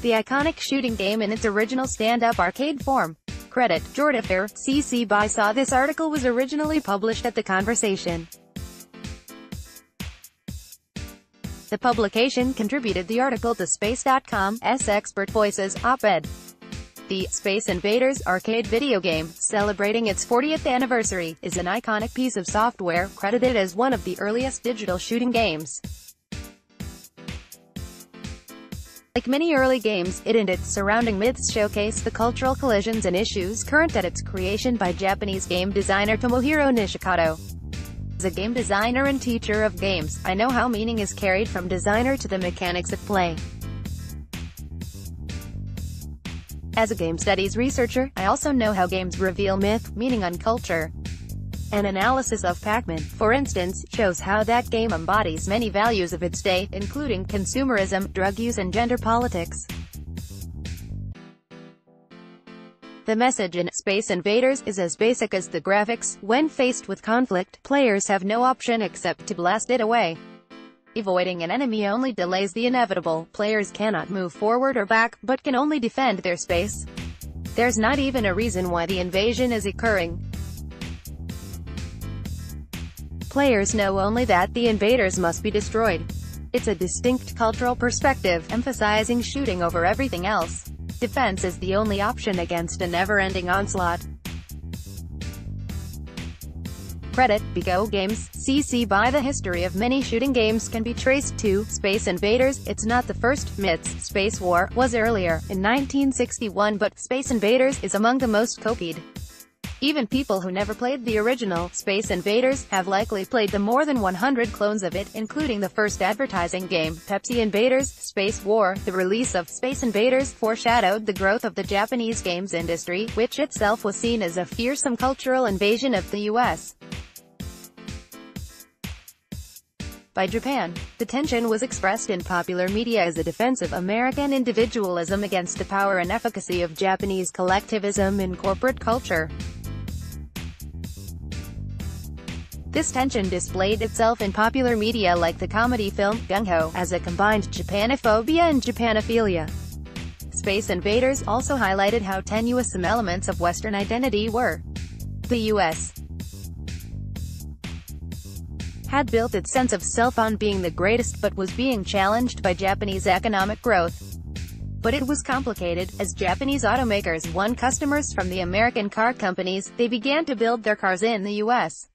the iconic shooting game in its original stand-up arcade form. Credit, Jordiferrer, CC BY. Saw this article was originally published at The Conversation. The publication contributed the article to Space.com's Expert Voices op-ed. The Space Invaders arcade video game, celebrating its 40th anniversary, is an iconic piece of software, credited as one of the earliest digital shooting games. Like many early games, it and its surrounding myths showcase the cultural collisions and issues current at its creation by Japanese game designer Tomohiro Nishikado. As a game designer and teacher of games, I know how meaning is carried from designer to the mechanics at play. As a game studies researcher, I also know how games reveal myth, meaning on culture. An analysis of Pac-Man, for instance, shows how that game embodies many values of its day, including consumerism, drug use and gender politics. The message in Space Invaders is as basic as the graphics. When faced with conflict, players have no option except to blast it away. Avoiding an enemy only delays the inevitable. Players cannot move forward or back, but can only defend their space. There's not even a reason why the invasion is occurring. Players know only that the invaders must be destroyed. It's a distinct cultural perspective, emphasizing shooting over everything else. Defense is the only option against a never-ending onslaught. Credit, Bigo Games, CC BY. The history of many shooting games can be traced to Space Invaders. It's not the first. Myths, Space War, was earlier, in 1961, but Space Invaders is among the most copied. Even people who never played the original Space Invaders have likely played the more than 100 clones of it, including the first advertising game, Pepsi Invaders. Space War. The release of Space Invaders foreshadowed the growth of the Japanese games industry, which itself was seen as a fearsome cultural invasion of the U.S. by Japan. The tension was expressed in popular media as a defense of American individualism against the power and efficacy of Japanese collectivism in corporate culture. This tension displayed itself in popular media like the comedy film, Gung-Ho, as a combined Japanophobia and Japanophilia. Space Invaders also highlighted how tenuous some elements of Western identity were. The U.S. had built its sense of self on being the greatest but was being challenged by Japanese economic growth. But it was complicated. As Japanese automakers won customers from the American car companies, they began to build their cars in the U.S.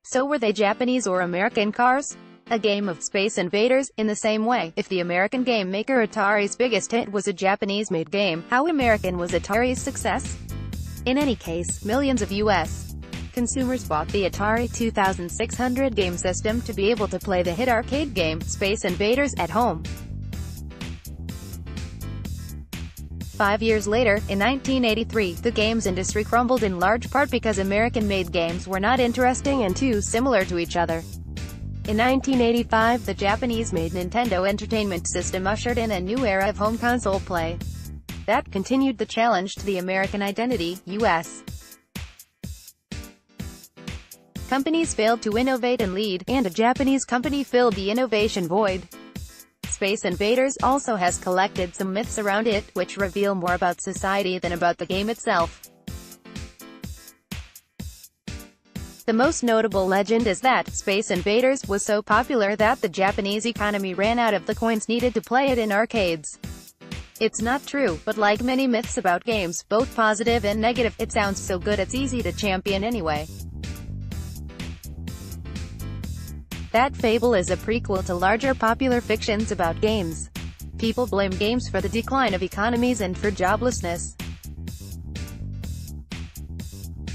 So were they Japanese or American cars? A game of Space Invaders, in the same way, if the American game maker Atari's biggest hit was a Japanese-made game, how American was Atari's success? In any case, millions of U.S. consumers bought the Atari 2600 game system to be able to play the hit arcade game, Space Invaders, at home. 5 years later, in 1983, the games industry crumbled in large part because American-made games were not interesting and too similar to each other. In 1985, the Japanese-made Nintendo Entertainment System ushered in a new era of home console play. That continued the challenge to the American identity. U.S. companies failed to innovate and lead, and a Japanese company filled the innovation void. Space Invaders also has collected some myths around it, which reveal more about society than about the game itself. The most notable legend is that Space Invaders was so popular that the Japanese economy ran out of the coins needed to play it in arcades. It's not true, but like many myths about games, both positive and negative, it sounds so good it's easy to champion anyway. That fable is a prequel to larger popular fictions about games. People blame games for the decline of economies and for joblessness.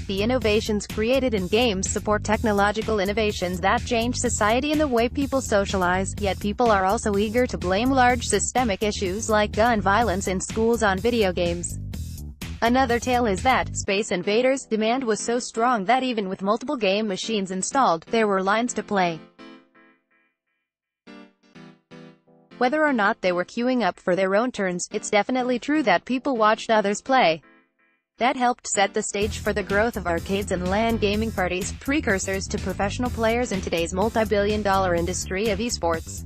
The innovations created in games support technological innovations that change society and the way people socialize, yet people are also eager to blame large systemic issues like gun violence in schools on video games. Another tale is that Space Invaders' demand was so strong that even with multiple game machines installed, there were lines to play. Whether or not they were queuing up for their own turns, it's definitely true that people watched others play. That helped set the stage for the growth of arcades and LAN gaming parties, precursors to professional players in today's multi-billion-dollar industry of esports.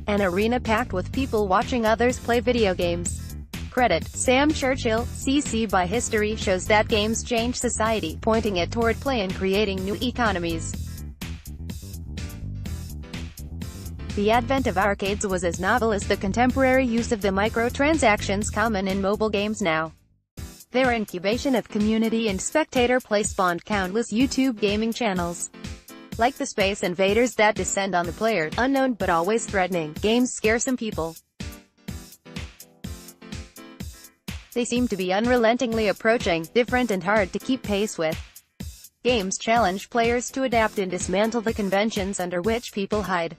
an arena packed with people watching others play video games. Credit, Sam Churchill, CC by History shows that games change society, pointing it toward play and creating new economies. The advent of arcades was as novel as the contemporary use of the microtransactions common in mobile games now. Their incubation of community and spectator play spawned countless YouTube gaming channels. Like the Space Invaders that descend on the player, unknown but always threatening, games scare some people. They seem to be unrelentingly approaching, different and hard to keep pace with. Games challenge players to adapt and dismantle the conventions under which people hide.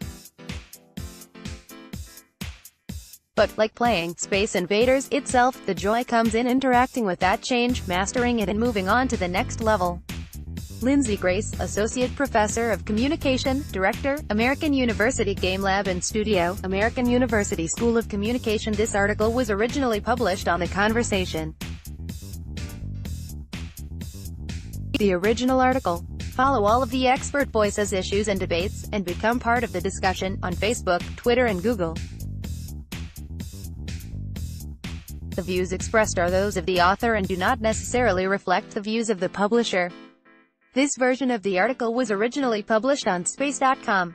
But, like playing Space Invaders itself, the joy comes in interacting with that change, mastering it and moving on to the next level. Lindsay Grace, Associate Professor of Communication, Director, American University Game Lab and Studio, American University School of Communication. This article was originally published on The Conversation. The original article. Follow all of the expert voices, issues and debates, and become part of the discussion, on Facebook, Twitter and Google. The views expressed are those of the author and do not necessarily reflect the views of the publisher. This version of the article was originally published on Space.com.